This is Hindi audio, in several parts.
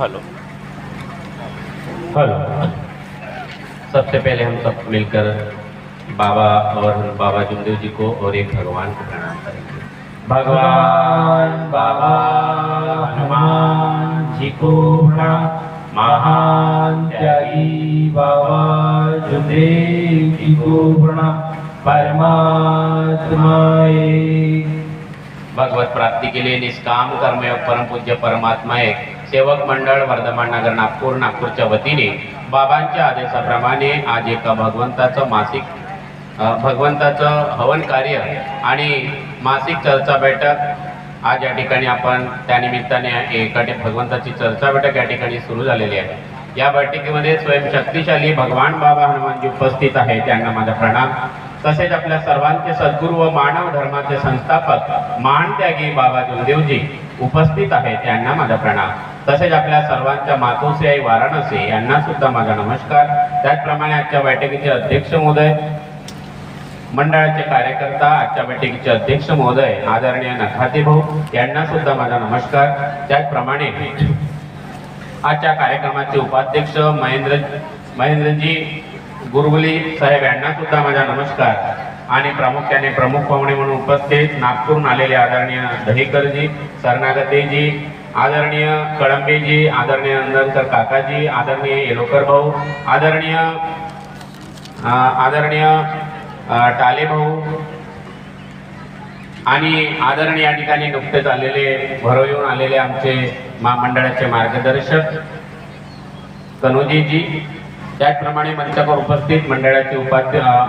हेलो। हेलो। सबसे पहले हम सब मिलकर बाबा और बाबा जुमदेव जी को और एक भगवान को प्रणाम करेंगे। भगवान बाबा हनुमान जी को प्रणाम। महान त्यागी बाबा जुमदेव जी को प्रणाम। परमात्मा भगवत प्राप्ति के लिए निष्काम कर्म योग परम पूज्य परमात्मा एक सेवक मंडळ वर्धमान नगर नागपूरच्या वतीने बाबांच्या आदेशाप्रमाणे आज एका भगवंताचं हवन कार्य आणि मासिक चर्चा बैठक आज या ठिकाणी आपण त्यानिमित्ताने भगवंताची चर्चा बैठक या ठिकाणी सुरू झालेली आहे। या बैठकीमध्ये स्वयंशक्तिशाली भगवान बाबा हनुमानजी उपस्थित आहेत, त्यांना माझा प्रणाम। तसेच आपल्या सर्वांचे सद्गुरू व मानव धर्माचे संस्थापक महान त्यागी बाबा जुमदेवजी उपस्थित आहेत, त्यांना माझा प्रणाम। तसेच आपल्या सर्वांच्या मातोश्री आई वाराणसी यांना सुद्धा माझा नमस्कार। त्याचप्रमाणे आजच्या बैठकीचे अध्यक्ष महोदय, मंडळाचे कार्यकर्ता, आजच्या बैठकीचे अध्यक्ष महोदय आदरणीय नखाते भाऊ यांना सुद्धा माझा नमस्कार। त्याचप्रमाणे आजच्या कार्यक्रमाचे उपाध्यक्ष महेंद्रजी गुरुगुली साहेब यांना सुद्धा माझा नमस्कार। आणि प्रामुख्याने प्रमुख पाहुणे म्हणून उपस्थित नागपूरहून आलेले आदरणीय दहीकरजी, शरणागतेजी, आदरणीय कळंबेजी, आदरणीय नंदनकर काकाजी, आदरणीय येलोकर भाऊ, आदरणीय टाले भाऊ आणि आदरणीय या ठिकाणी नुकतेच आलेले भरवून आलेले आमचे मंडळाचे मार्गदर्शक कनोजीजी, त्याचप्रमाणे मंचावर उपस्थित मंडळाचे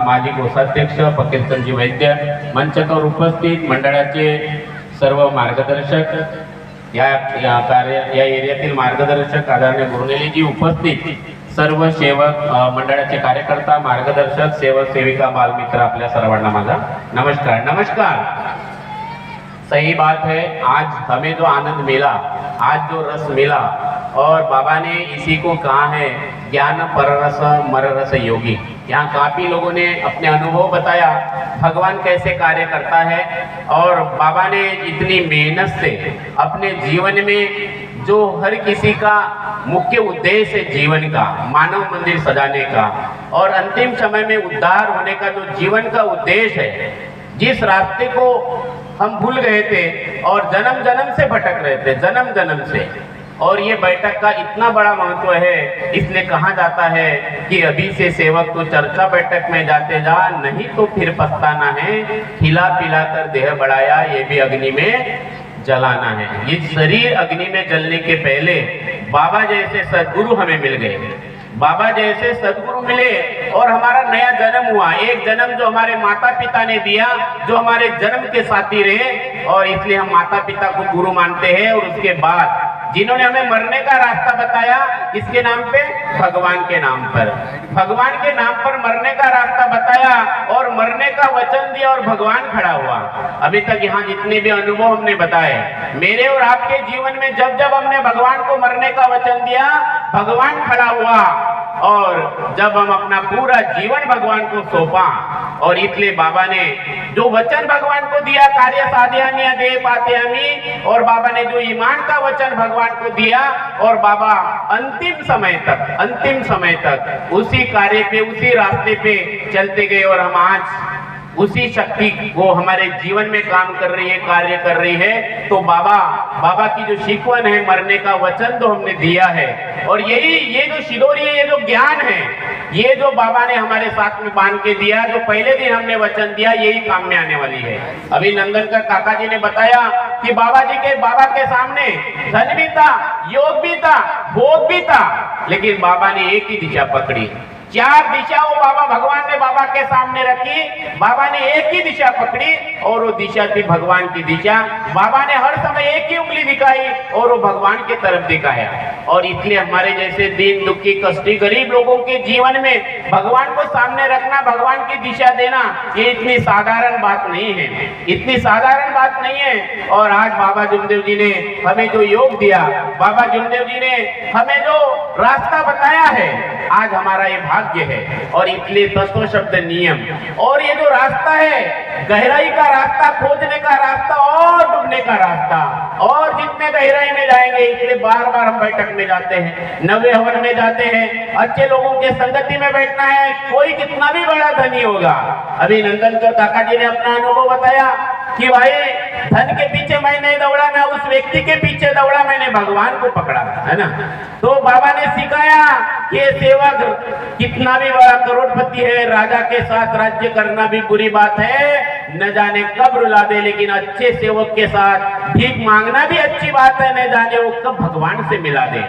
माजी कोषाध्यक्ष फकीरचंदजी वैद्य, मंचावर उपस्थित मंडळाचे सर्व मार्गदर्शक, या एरियातील मार्गदर्शक आदरणीय गुरुनेलीजी उपस्थित, सर्व सेवक मंडळाचे कार्यकर्ता, मार्गदर्शक, सेवक सेविका, बालमित्र, आपल्या सर्वांना माझा नमस्कार। नमस्कार। सही बात है, आज हमें जो आनंद मिला, आज जो रस मिला, और बाबा ने इसी को कहा है ज्ञान पररस मररस योगी। यहाँ काफी लोगों ने अपने अनुभव बताया भगवान कैसे कार्य करता है, और बाबा ने इतनी मेहनत से अपने जीवन में जो हर किसी का मुख्य उद्देश्य है जीवन का, मानव मंदिर सजाने का और अंतिम समय में उद्धार होने का जो जीवन का उद्देश्य है, जिस रास्ते को हम भूल गए थे और जन्म जन्म से भटक रहे थे, जन्म जन्म से, और ये बैठक का इतना बड़ा महत्व है, इसलिए कहा जाता है कि अभी से सेवक तो चर्चा बैठक में जाते जा, नहीं तो फिर पछताना है, खिला पिला कर देह बढ़ाया ये भी अग्नि में जलाना है। ये शरीर अग्नि में जलने के पहले बाबा जैसे सद्गुरु हमें मिल गए, बाबा जैसे सद्गुरु मिले और हमारा नया जन्म हुआ, एक जन्म जो हमारे माता पिता ने दिया, जो हमारे जन्म के साथी रहे, और इसलिए हम माता पिता को गुरु मानते हैं। और उसके बाद जिन्होंने हमें मरने का रास्ता बताया, इसके नाम पे, भगवान के नाम पर, भगवान के नाम पर मरने का रास्ता बताया और मरने का वचन दिया, और भगवान खड़ा हुआ। अभी तक यहाँ जितने भी अनुभव हमने बताए, मेरे और आपके जीवन में जब जब हमने भगवान को मरने का वचन दिया, भगवान खड़ा हुआ, और जब हम अपना पूरा जीवन भगवान को सौंपा, और इसलिए बाबा ने जो वचन भगवान को दिया, कार्य साध्यानिया दे पाते हमी, और बाबा ने जो ईमान का वचन भगवान को दिया, और बाबा अंतिम समय तक उसी कार्य पे, उसी रास्ते पे चलते गए, और हम आज उसी शक्ति वो हमारे जीवन में काम कर रही है, कार्य कर रही है। तो बाबा की जो शिकवन है, मरने का वचन जो हमने दिया है, और ये जो शिदोरी है, ये जो ज्ञान है, ये जो बाबा ने हमारे साथ में बांध के दिया, जो पहले दिन हमने वचन दिया, यही काम में आने वाली है। अभी नंदनकर काका जी ने बताया कि बाबा के सामने धन भी था, योग भी था, भोग भी था, लेकिन बाबा ने एक ही दिशा पकड़ी। 4 दिशाओं बाबा भगवान ने बाबा के सामने रखी, बाबा ने एक ही दिशा पकड़ी, और वो दिशा थी भगवान की दिशा। बाबा ने हर समय एक ही उंगली दिखाई, और वो भगवान की तरफ दिखाया। और इसलिए हमारे जैसे दीन दुखी कष्टी गरीब लोगों के जीवन में भगवान को सामने रखना, भगवान की दिशा देना, ये इतनी साधारण बात नहीं है, इतनी साधारण बात नहीं है। और आज बाबा जुमदेव जी ने हमें जो योग दिया, बाबा जुमदेव जी ने हमें जो रास्ता बताया है, आज हमारा ये भाग्य भाग्य है। और इसलिए तत्व शब्द नियम, और ये जो रास्ता है गहराई का रास्ता, खोजने का रास्ता और डूबने का रास्ता, और जितने गहराई में जाएंगे इसलिए बार बार हम बैठक में जाते हैं, नवे हवन में जाते हैं, अच्छे लोगों के संगति में बैठना है। कोई कितना भी बड़ा धनी होगा, अभी नंदनकर काका जी ने अपना अनुभव बताया कि भाई धन के पीछे मैं नहीं दौड़ा, मैं उस व्यक्ति के पीछे दौड़ा, मैंने भगवान को पकड़ा, है ना। तो बाबा ने सिखाया कि सेवक कितना भी बड़ा करोड़पति है, राजा के साथ राज्य करना भी बुरी बात है, न जाने कब रुला दे, लेकिन अच्छे सेवक के साथ भीख मांगना भी अच्छी बात है, न जाने वो कब भगवान से मिला दे।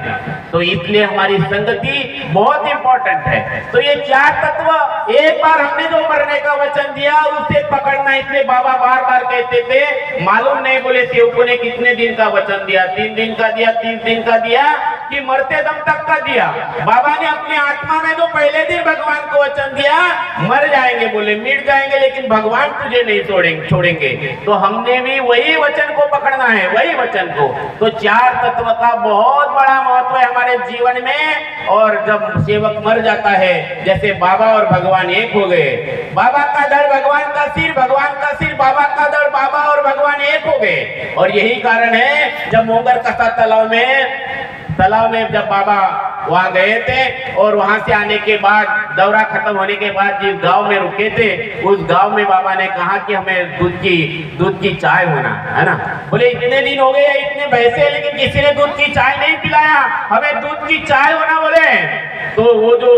तो इसलिए हमारी संगति बहुत इंपॉर्टेंट है। तो ये चार तत्व, एक बार हमने जो मरने का वचन दिया उसे पकड़ना, इसलिए बाबा बार बार कहते थे, मालूम नहीं बोले सेवकों ने कितने दिन का वचन दिया, 3 दिन का दिया, 30 दिन का दिया, कि मरते दम तक का दिया। बाबा ने अपनी आत्मा में जो पहले दिन भगवान को वचन दिया, मर जाएंगे बोले, मिट जाएंगे, लेकिन भगवान तुझे नहीं छोड़ेंगे। तो हमने भी वही वचन को पकड़ना है, वही वचन को। तो चार तत्व का बहुत बड़ा महत्व है हमारे जीवन में। और जब सेवक मर जाता है, जैसे बाबा और भगवान एक हो गए, बाबा का धड़ भगवान का सिर, भगवान का सिर बाबा का धड़, बाबा और भगवान एक हो गए। और यही कारण है जब मोंगर कसा तालाब में जब बाबा वहां गए थे, और वहां से आने के बाद दौरा खत्म होने के बाद जिस गांव में रुके थे, उस गांव में बाबा ने कहा कि हमें दूध की चाय होना है ना। बोले इतने दिन हो गए, इतने भैंसे, लेकिन किसी ने दूध की चाय नहीं पिलाया, हमें दूध की चाय होना बोले। तो वो जो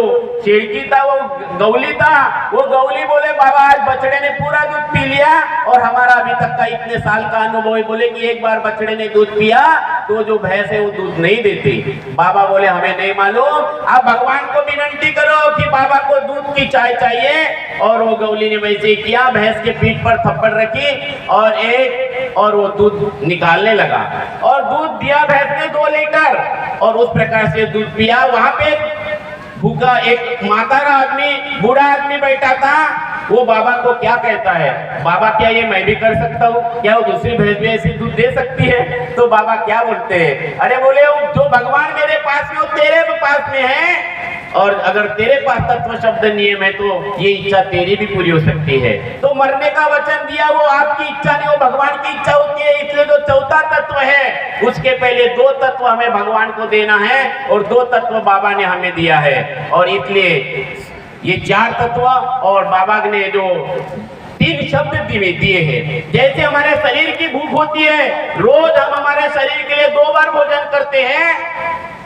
शेरकी था, वो गौली था, वो गौली बोले बाबा आज बछड़े ने पूरा दूध पी लिया, और हमारा अभी तक का इतने साल का अनुभव है, बोले कि एक बार बछड़े ने दूध पिया तो जो भैंस है वो दूध नहीं देती। बाबा बोले हमें नहीं मालूम, आप भगवान को विनती करो कि बाबा को दूध की चाय चाहिए। और वो गौली ने वैसे ही किया, भैंस के पीठ पर थप्पड़ रखी और वो दूध निकालने लगा, और दूध दिया भैंस ने 2 लीटर, और उस प्रकार से दूध पिया। वहां पे भूखा एक मातारा आदमी, बूढ़ा आदमी बैठा था, वो बाबा को क्या कहता है, बाबा क्या ये मैं भी कर सकता हूँ, क्या वो दूसरी भैंस भी ऐसी दूध दे सकती है? तो बाबा क्या बोलते हैं, अरे बोले जो भगवान मेरे पास में वो तेरे पास में है, और अगर तेरे पास तत्व शब्द नियम है तो ये इच्छा तेरी भी पूरी हो सकती है। तो मरने का वचन दिया वो आपकी इच्छा नहीं, वो भगवान की इच्छा होती है। इसलिए जो चौथा तत्व है उसके पहले 2 तत्व हमें भगवान को देना है, और 2 तत्व बाबा ने हमें दिया है। और इसलिए ये 4 तत्व और बाबा ने जो 3 शब्द दिए हैं, जैसे हमारे शरीर की भूख होती है, रोज हम हमारे शरीर के लिए 2 बार भोजन करते हैं,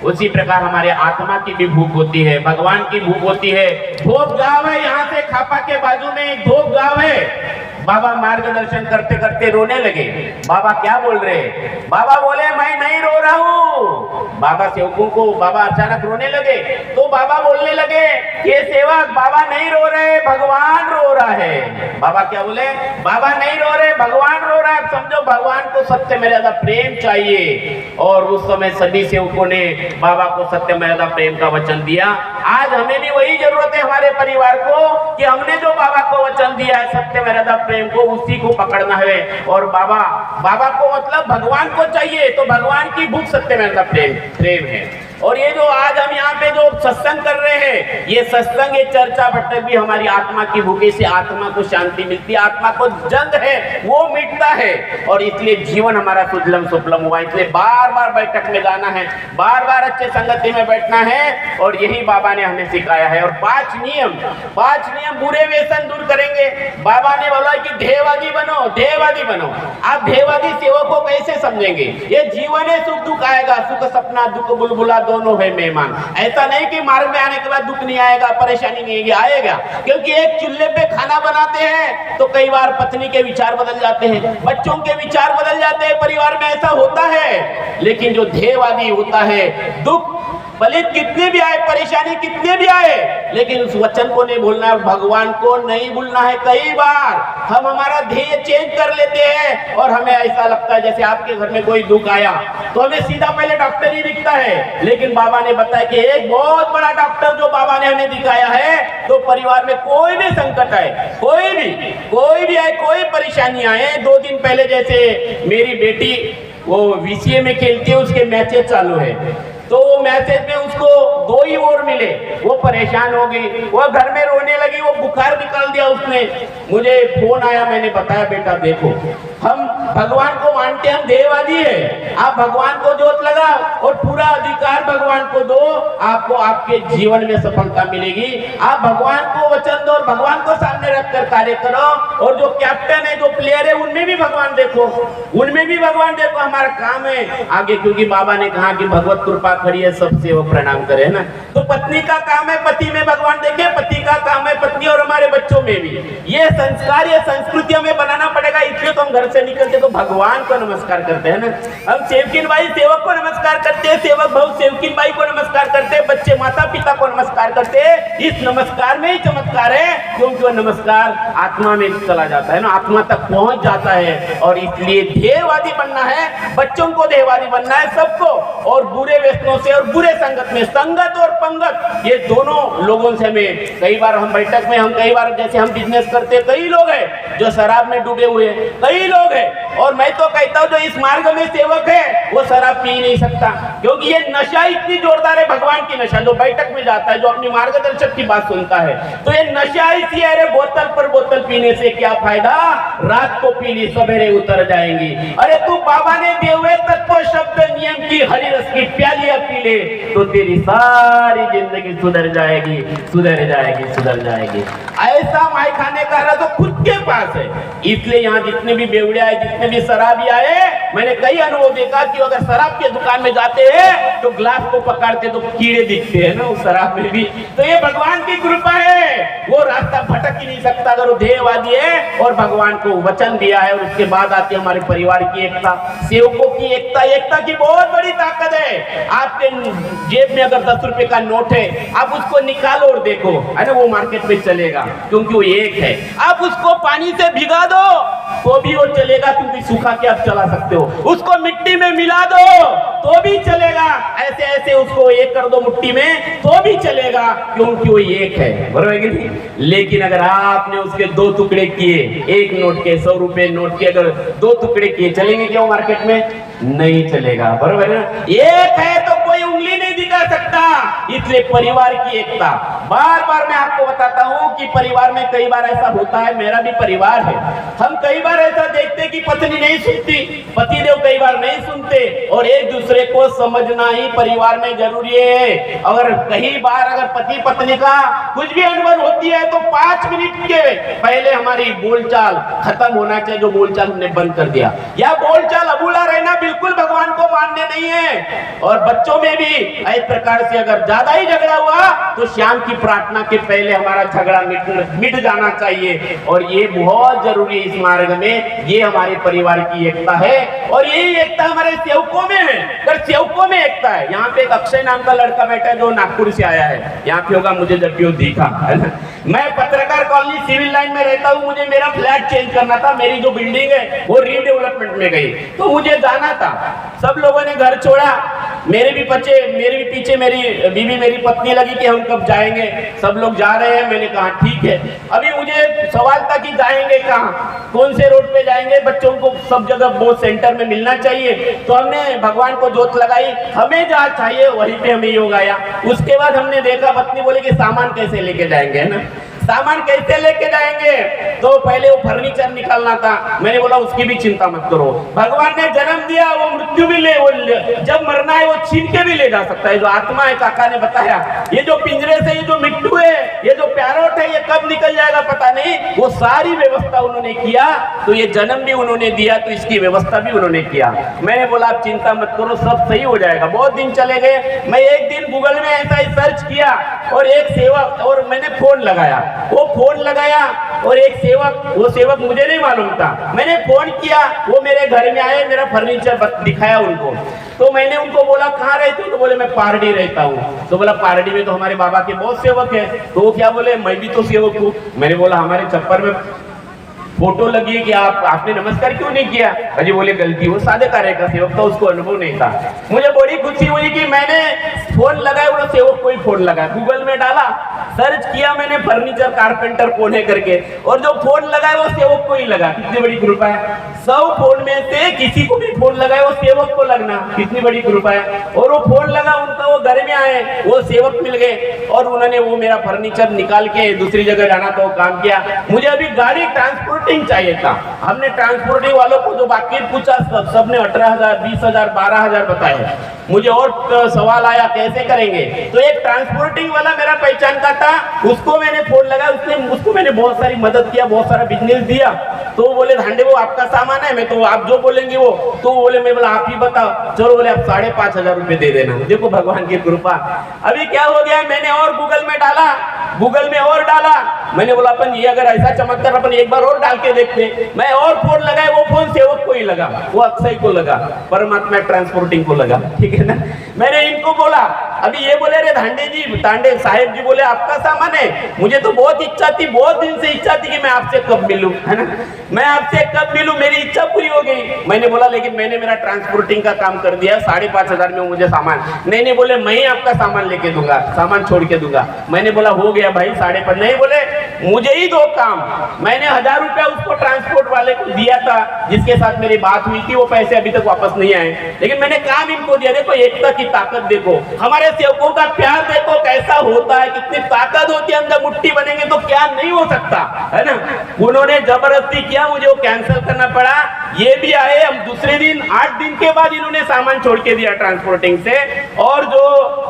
उसी प्रकार हमारे आत्मा की भी भूख होती है, भगवान की भूख होती है। धोप गांव है, यहाँ से खापा के बाजू में एक धोप गांव है। बाबा मार्गदर्शन करते करते रोने लगे। बाबा क्या बोल रहे? बाबा बोले मैं नहीं रो रहा हूँ। बाबा सेवकों को बाबा अचानक रोने लगे, तो बाबा बोलने लगे ये सेवक बाबा नहीं रो रहे, भगवान रो रहा है। बाबा क्या बोले? बाबा नहीं रो रहे, भगवान रो रहा है। समझो भगवान को सत्य मर्यादा प्रेम चाहिए, और उस समय सभी सेवकों ने बाबा को सत्य मर्यादा प्रेम का वचन दिया। आज हमें भी वही जरूरत है हमारे परिवार को, कि हमने जो बाबा को वचन दिया है सत्य मर्यादा प्रेम को, उसी को पकड़ना है। और बाबा को मतलब भगवान को चाहिए, तो भगवान की भूख सत्य मर्यादा प्रेम है। और ये जो आज हम यहाँ पे जो सत्संग कर रहे हैं, ये सत्संग, ये चर्चा भटक भी हमारी आत्मा की भूखे से आत्मा को शांति मिलती है, आत्मा को जंग है वो मिटता है, और इसलिए जीवन हमारा सुजलम सुफलम हुआ। इसलिए बार बार बैठक में जाना है, बार बार अच्छे संगति में बैठना है, और यही बाबा ने हमें सिखाया है। और 5 नियम बुरे व्यसन दूर करेंगे। बाबा ने बोला कि ध्येयवादी बनो। आप ध्येयवादी सेवक को कैसे समझेंगे? ये जीवन है, सुख दुख आएगा, सुख सपना दुख बुलबुला दोनों है मेहमान। ऐसा नहीं कि मार्ग में आने के बाद दुख नहीं आएगा, परेशानी नहीं आएगा, क्योंकि एक चूल्हे पे खाना बनाते हैं तो कई बार पत्नी के विचार बदल जाते हैं, बच्चों के विचार बदल जाते हैं, परिवार में ऐसा होता है। लेकिन जो ध्येयवादी होता है, दुख भले कितने भी आए, परेशानी कितने भी आए, लेकिन उस वचन को नहीं भूलना है, भगवान को नहीं भूलना है। कई बार हम हमारा ध्येय चेंज कर लेते हैं, और हमें ऐसा लगता है जैसे आपके घर में कोई दुख आया तो हमें सीधा पहले डॉक्टर ही दिखता है। लेकिन बाबा ने बताया कि एक बहुत बड़ा डॉक्टर जो बाबा ने हमें दिखाया है, तो परिवार में कोई भी संकट आए, कोई भी आए, कोई परेशानी आए। 2 दिन पहले जैसे मेरी बेटी वो VCA में खेलती है, उसके मैचेस चालू है, तो मैसेज में उसको दो ही और मिले, वो परेशान हो गई, वो घर में रोने लगी, वो बुखार निकाल दिया उसने। मुझे फोन आया, मैंने बताया बेटा देखो हम भगवान को मानते, हम देववादी है, आप भगवान को जोत लगाओ और पूरा अधिकार भगवान को दो, आपको आपके जीवन में सफलता मिलेगी। आप भगवान को वचन दो और भगवान को सामने रखकर कार्य करो। और जो कैप्टन है, जो प्लेयर है, उनमें भी भगवान देखो, उनमें भी भगवान देखो, हमारा काम है आगे। क्योंकि बाबा ने कहा कि भगवत कृपा खड़ी है, सबसे वो प्रणाम करे ना। तो पत्नी का काम है पति में भगवान देखे, पति का काम है पत्नी और हमारे बच्चों में भी। ये संस्कार, ये संस्कृति हमें बनाना पड़ेगा। इसलिए तो हम घर से निकलते तो भगवान को नमस्कार करते हैं ना। हम सेवकिन भाई सेवक को नमस्कार करते हैं, सेवक भाव सेवकिन भाई को नमस्कार करते हैं, बच्चे माता पिता को नमस्कार करते हैं। इस नमस्कार में ही चमत्कार है, क्योंकि वो नमस्कार आत्मा में चला जाता है ना, आत्मा तक पहुंच जाता है। और इसलिए देहवादी बनना है, बच्चों को देहवादी बनना है सबको। और बुरे व्यसनों से और बुरे संगत में, संगत और पंगत, ये दोनों लोगों से हमें, कई बार हम बैठक में, हम कई बार जैसे हम बिजनेस करते, कई लोग हैं जो शराब में डूबे हुए हैं, कई लोग हैं। और मैं तो कहता हूं जो इस मार्ग में सेवक है वो शराब पी नहीं सकता, क्योंकि ये नशा इतनी जोरदार है, भगवान की नशा। जो बैठक में जाता है, जो अपनी मार्गदर्शक की बात सुनता है, तो ये नशा इसी है। बोतल पर बोतल पीने से क्या फायदा, रात को पीली सवेरे उतर जाएंगी। अरे तू बाबा ने दिए हुए तत्व शब्द नियम की हरी रस की प्यालियां पी ले, तो तेरी सारी जिंदगी सुधर जाएगी, सुधर जाएगी, सुधर जाएगी। ऐसा माई खाने का रहा तो खुद के पास है। इसलिए यहाँ जितने भी बेवड़िया है, जितने भी शराबी आए, मैंने कई अनुभव देखा कि अगर शराब के दुकान में जाते हैं तो ग्लास को पकड़ते तो कीड़े दिखते हैं ना उस शराब में भी। तो ये भगवान की कृपा है, वो रास्ता भटक ही नहीं सकता अगर वो देहवादी है और भगवान को वचन दिया है। और उसके बाद आती है हमारे परिवार की एकता, सेवकों की एकता। एकता की बहुत बड़ी ताकत है। आपके जेब में अगर 10 रुपए का नोट है, आप उसको निकालो और देखो, है ना, वो मार्केट में चलेगा, क्योंकि वो एक है। आप उसको पानी से भिगा दो तो भी वो चलेगा, क्योंकि सूखा के आप चला सकते हो। उसको मिट्टी में मिला दो तो भी चलेगा, ऐसे ऐसे उसको एक कर दो मिट्टी में तो भी चलेगा, क्योंकि वो एक है, बराबर है कि नहीं। लेकिन अगर आपने उसके 2 टुकड़े किए, एक नोट के 100 रुपए नोट के अगर 2 टुकड़े किए, चलेंगे क्या वो मार्केट में? नहीं चलेगा, बराबर है ना। एक है तो कोई उंगली नहीं दिखा सकता। इसलिए परिवार की एकता, बार बार मैं आपको बताता हूं कि परिवार में कई बार ऐसा होता है, मेरा भी परिवार है, हम कई बार ऐसा देखते कि पत्नी नहीं सुनती, पतिदेव कई बार नहीं सुनते, और एक दूसरे को समझना ही परिवार में जरूरी है। अगर कई बार अगर पति पत्नी का कुछ भी अनबन होती है तो 5 मिनट के पहले हमारी बोलचाल खत्म होना चाहिए, जो बोलचाल हमने बंद कर दिया, या बोलचाल अबूला रहना बिल्कुल भगवान को मानने नहीं है। और बच्चों में भी इस प्रकार से अगर ज्यादा ही झगड़ा हुआ तो शाम की प्रार्थना के पहले हमारा झगड़ा मिट जाना चाहिए। और ये बहुत जरूरी है इस मार्ग में, ये हमारे परिवार की एकता है। और यही एकता हमारे सेवकों में है, अगर सेवकों में एकता है। यहाँ पे एक अक्षय नाम का लड़का बैठा है जो नागपुर से आया है, यहाँ पे होगा, मुझे जब भी वो दिखा, है ना। मैं पत्रकार कॉलोनी सिविल लाइन में रहता हूँ, मुझे मेरा फ्लैट चेंज करना था, मेरी जो बिल्डिंग है वो रीडेवलपमेंट में गई, तो मुझे जाना था। सब लोगों ने घर छोड़ा, मेरे भी पीछे मेरी बीवी मेरी पत्नी लगी कि हम कब जाएंगे, सब लोग जा रहे हैं। मैंने कहा ठीक है। अभी मुझे सवाल था कि जाएंगे कहाँ, कौन से रोड पे जाएंगे, बच्चों को सब जगह बहुत सेंटर में मिलना चाहिए। तो हमने भगवान को जोत लगाई, हमें जहाँ चाहिए वहीं पे हमें योग आया। उसके बाद हमने देखा, पत्नी बोले कि सामान कैसे लेके जाएंगे, है ना, सामान कैसे लेके जाएंगे। तो पहले वो फर्नीचर निकालना था, मैंने बोला उसकी भी चिंता मत करो, भगवान ने जन्म दिया, वो मृत्यु भी जब मरना है वो छीन के भी ले जा सकता है। जो आत्मा है, काका ने बताया, ये जो पिंजरे से ये जो मिट्टू है, ये जो पैरोट है, ये कब निकल जाएगा पता नहीं, वो सारी व्यवस्था उन्होंने किया। तो ये जन्म भी उन्होंने दिया, तो इसकी व्यवस्था भी उन्होंने किया। मैंने बोला आप चिंता मत करो, सब सही हो जाएगा। बहुत दिन चले गए, मैं एक दिन गूगल में ऐसा ही सर्च किया और एक सेवक, और मैंने फोन लगाया, वो फोन लगाया और एक सेवक, वो सेवक मुझे नहीं मालूम था, मैंने फोन किया, वो मेरे घर में आए, मेरा फर्नीचर दिखाया उनको। तो मैंने उनको बोला कहाँ रहते हो, तो बोले मैं पारडी रहता हूँ। तो बोला पारडी में तो हमारे बाबा के बहुत सेवक है। तो वो क्या बोले, मैं भी तो सेवक हूँ। मैंने बोला हमारे छप्पर में फोटो लगी है कि आपने नमस्कार क्यों नहीं किया। अजी बोले गलती, वो सादे कार्य का सेवक था, उसको अनुभव नहीं था। मुझे बड़ी खुशी हुई कि मैंने फोन लगाया, वो सेवक को ही फोन लगाया, गूगल में डाला, सर्च किया मैंने फर्नीचर कारपेंटर कौन है करके, और जो फोन लगाया वो सेवक को ही लगा। कितनी बड़ी कृपा है। 100 फोन में से किसी को भी फोन लगाया वो सेवक को लगना, कितनी बड़ी कृपा है। और वो फोन लगा उनका, वो घर में आए, वो सेवक मिल गए और उन्होंने वो मेरा फर्नीचर निकाल के दूसरी जगह जाना तो काम किया। मुझे अभी गाड़ी ट्रांसपोर्टिंग चाहिए था। हमने ट्रांसपोर्टिंग वालों को जो बाकी पूछा सबने 18,000, 20,000, 12,000 बताए। मुझे और सवाल आया कैसे करेंगे, तो एक ट्रांसपोर्टिंग वाला मेरा पहचान का था, उसको मैंने फोन लगाया, उसको मैंने बहुत सारी मदद किया, बहुत सारा बिजनेस दिया। तो वो बोले धांडे वो आपका सामान है, मैं तो आप जो बोलेंगे वो, तो बोले मैं बोला आप ही बताओ। चलो बोले आप 5,500 रुपए दे देना। देखो भगवान की कृपा। अभी क्या हो गया, मैंने और गूगल में डाला, गूगल में और डाला, मैंने बोला अपन ये अगर ऐसा चमत्कार अपन एक बार और डाल के देखते। मैं और फोन लगाए, वो फोन सेवक को ही लगा, वो अक्षय को लगा, परमात्मा ट्रांसपोर्टिंग को लगा, ठीक है ना। मैंने इनको बोला, अभी ये बोले अरे धांडे साहेब जी बोले आपका सामान है। मुझे तो बहुत इच्छा थी, बहुत दिन से इच्छा थी कि मैं आपसे कब मिलूं, है ना, मैं आपसे कब मिलूं, मेरी इच्छा पूरी हो गई। मैंने बोला लेकिन मैंने मेरा ट्रांसपोर्टिंग का काम कर दिया, 5,500 में मुझे सामान नहीं बोले मैं ही आपका सामान लेके दूंगा, सामान छोड़ के दूंगा। मैंने बोला हो गया भाई 5,500, नहीं बोले मुझे ही दो काम। मैंने 1,000 रुपया उसको ट्रांसपोर्ट वाले को दिया था जिसके साथ मेरी बात हुई थी, वो पैसे अभी तक वापस नहीं आए, लेकिन मैंने काम इनको दिया। देखो एकता की ताकत देखो, हमारे सेवकों का प्यार देखो कैसा होता है, कितनी ताकत होती है, अंदर मुट्ठी बनेंगे तो क्या नहीं हो सकता, है ना। उन्होंने जबरदस्ती किया, मुझे वो कैंसिल करना पड़ा। ये भी आए, हम दूसरे दिन 8 दिन के बाद इन्होंने सामान छोड़ के दिया ट्रांसपोर्टिंग से। और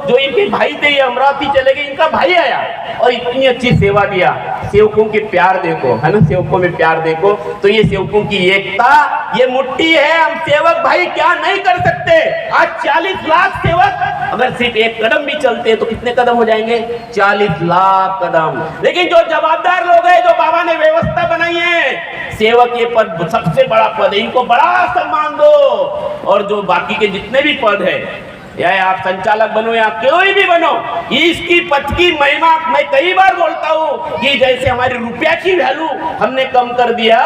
जो इनके भाई थे ये अमरावती चले गए, इनका भाई आया और इतनी अच्छी सेवा दिया। सेवकों के प्यार देखो, है ना, सेवकों में प्यार देखो। तो ये सेवकों की एकता, ये मुट्ठी है। हम सेवक भाई क्या नहीं कर सकते। आज 40 लाख सेवक अगर सिर्फ एक कदम भी चलते तो कितने कदम हो जाएंगे, 40 लाख कदम। लेकिन जो जवाबदार लोग हैं, जो बाबा ने व्यवस्था बनाई है, सेवक ये पद सबसे बड़ा पद है, इनको बड़ा सम्मान दो। और जो बाकी के जितने भी पद है, या आप संचालक बनो या कोई भी बनो, इसकी पद की महिमा मैं कई बार बोलता हूँ कि जैसे हमारी रुपया की वैल्यू हमने कम कर दिया,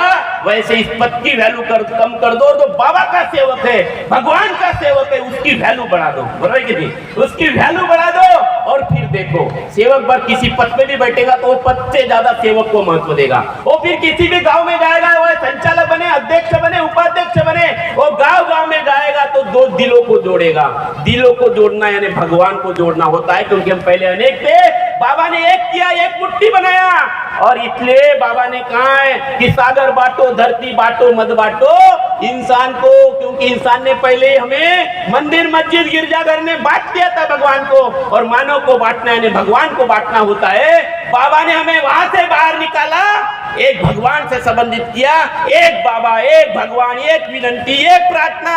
वैसे इस पद की वैल्यू कम कर दो। और जो बाबा का सेवक है, भगवान का सेवक है, उसकी वैल्यू बढ़ा दो, बोलो कि नहीं, उसकी वैल्यू बढ़ा दो। और फिर देखो सेवक पर किसी पद पे भी बैठेगा तो वो पद से ज्यादा सेवक को महत्व देगा। वो फिर किसी भी गाँव में जाएगा, वो संचालक बने, अध्यक्ष बने, उपाध्यक्ष बने, वो गाँव गाँव में जाएगा तो 2 दिलों को जोड़ेगा। दिलों को जोड़ना यानी भगवान को जोड़ना होता है, क्योंकि हम पहले अनेक थे, बाबा ने एक किया, एक मुट्ठी बनाया। और इसलिए बाबा ने कहा है कि सागर बांटो, धरती बांटो, मत बांटो इंसान को, क्योंकि इंसान ने पहले हमें मंदिर, मस्जिद, गिरजाघर ने बांट दिया था भगवान को। और मानव को बांटना यानी भगवान को बांटना होता है। बाबा ने हमें वहां से बाहर निकाला, एक भगवान से संबंधित किया, एक बाबा, एक भगवान, एक विनंती, एक प्रार्थना,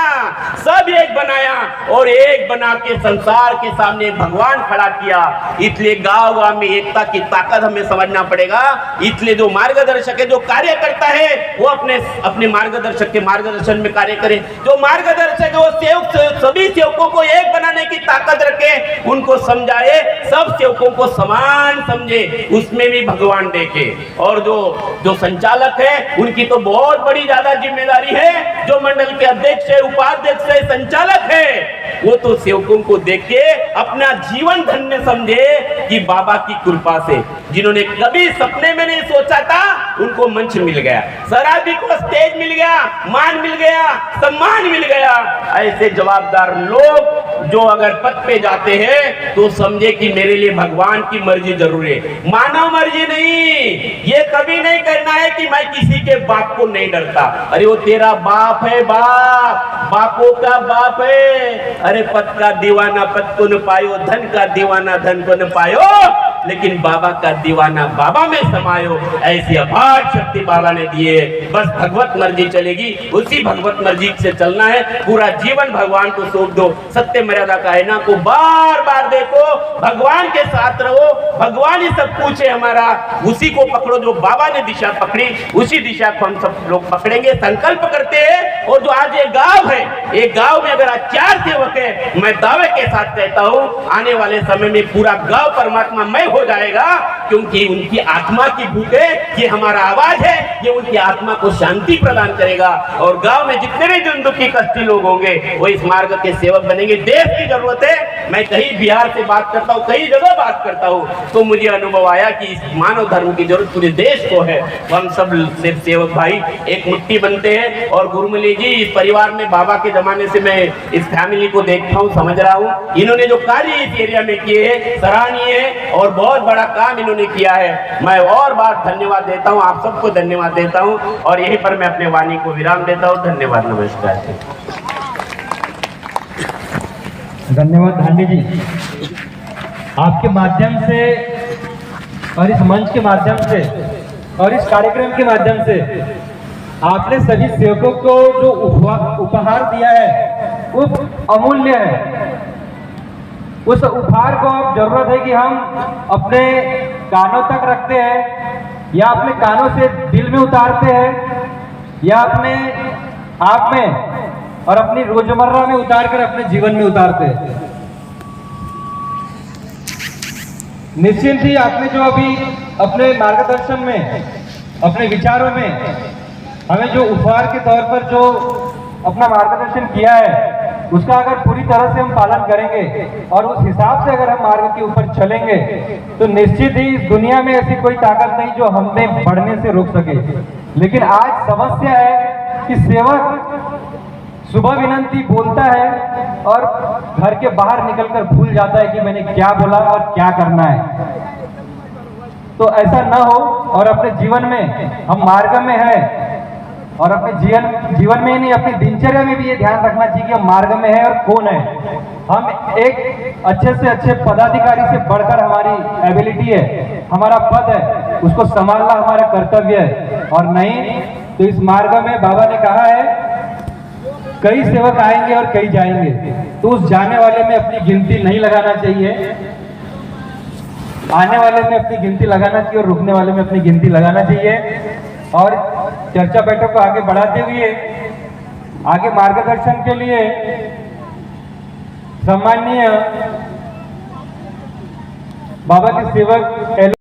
सब एक बनाया और एक बना के संसार के सामने भगवान खड़ा किया। इसलिए गांव गांव में एकता की ताकत हमें समझना पड़ेगा। इसलिए जो मार्गदर्शक है, जो कार्य करता है, वो अपने मार्गदर्शक के मार्गदर्शन में कार्य करे। जो मार्गदर्शक है वो सेवक, सभी सेवकों को एक बनाने की ताकत रखे, उनको समझाए, सब सेवकों को समान समझे, उसमें भी भगवान देखे। और जो संचालक है उनकी तो बहुत बड़ी ज्यादा जिम्मेदारी है। जो मंडल के अध्यक्ष है, उपाध्यक्ष है, संचालक है, वो तो सेवकों को देख के अपना जीवन धन्य समझे कि बाबा की कृपा से जिन्होंने कभी सपने में नहीं सोचा था, उनको मंच मिल गया, शराबी को स्टेज मिल गया, मान मिल गया, सम्मान मिल गया। ऐसे जवाबदार लोग जो अगर पद पे जाते हैं तो समझे कि मेरे लिए भगवान की मर्जी जरूर है, मानव मर्जी नहीं। ये कभी नहीं करना है कि मैं किसी के बाप को नहीं डरता। अरे वो तेरा बाप है, बापों का बाप है। अरे पद का दीवाना पद को न पायो, धन का दीवाना धन को न पायो, लेकिन बाबा का दीवाना बाबा में समायो। ऐसी अपार शक्ति बाबा ने दिए। बस भगवत मर्जी चलेगी, उसी भगवत मर्जी से चलना है। पूरा जीवन भगवान को सौंप दो। सत्य मर्यादा कायना को बार बार देखो, भगवान के साथ रहो, भगवान ही सब कुछ है हमारा। उसी को पकड़ो जो बाबा ने दिशा पकड़ी, उसी दिशा को हम सब लोग पकड़ेंगे, संकल्प करते हैं। और जो आज एक गांव है, एक गांव में अगर आज 4 सेवक है, मैं दावे के साथ कहता हूँ आने वाले समय में पूरा गांव परमात्मा मय हो जाएगा, क्योंकि उनकी आत्मा की भूख है। ये हमारा आवाज है, ये उनकी आत्मा को शांति प्रदान करेगा। और गांव में जितने भी जन दुखी कष्टी लोग होंगे वो इस मार्ग के सेवक बनेंगे। देश की जरूरत है। मैं कहीं बिहार से बात करता हूँ, कई जगह बात करता हूँ, तो मुझे अनुभव आया कि इस मानव धर्म की जरूरत पूरे देश को है। हम सब सेवक भाई एक मुट्ठी बनते हैं। और गुरुमली जी, इस परिवार में बाबा बाबा के जमाने से मैं इस फैमिली को देखता हूँ, समझ रहा हूँ। इन्होंने जो कार्य इस एरिया में किए हैं सराहनीय है और बहुत बड़ा काम इन्होंने किया है। मैं और बार धन्यवाद देता हूँ, आप सबको धन्यवाद देता हूँ और यहीं पर मैं अपने वाणी को विराम देता हूँ। धन्यवाद, नमस्कार। धन्यवाद धांडी जी। आपके माध्यम से और इस मंच के माध्यम से और इस कार्यक्रम के माध्यम से आपने सभी सेवकों को जो उपहार दिया है वो अमूल्य है। उस उपहार को अब जरूरत है कि हम अपने कानों तक रखते हैं या अपने कानों से दिल में उतारते हैं या अपने आप में और अपनी रोजमर्रा में उतार कर अपने जीवन में उतारते हैं। निश्चिंत ही आपने जो अभी अपने मार्गदर्शन में, अपने विचारों में हमें जो उपहार के तौर पर जो अपना मार्गदर्शन किया है उसका अगर पूरी तरह से हम पालन करेंगे और उस हिसाब से अगर हम मार्ग के ऊपर चलेंगे तो निश्चित ही इस दुनिया में ऐसी कोई ताकत नहीं जो हमें बढ़ने से रोक सके। लेकिन आज समस्या है कि सेवक सुबह विनंती बोलता है और घर के बाहर निकलकर भूल जाता है कि मैंने क्या बोला और क्या करना है। तो ऐसा न हो और अपने जीवन में हम मार्ग में है और अपने जीवन में ही नहीं अपनी दिनचर्या में भी ये ध्यान रखना चाहिए कि हम मार्ग में है और कौन है। हम एक अच्छे से अच्छे पदाधिकारी से बढ़कर हमारी एबिलिटी है, हमारा पद है, उसको संभालना हमारा कर्तव्य है। और नहीं तो इस मार्ग में बाबा ने कहा है कई सेवक आएंगे और कई जाएंगे, तो उस जाने वाले में अपनी गिनती नहीं लगाना चाहिए, आने वाले में अपनी गिनती लगाना चाहिए और रुकने वाले में अपनी गिनती लगाना चाहिए। और चर्चा बैठक को आगे बढ़ाते हुए आगे मार्गदर्शन के लिए सम्माननीय बाबा के सेवक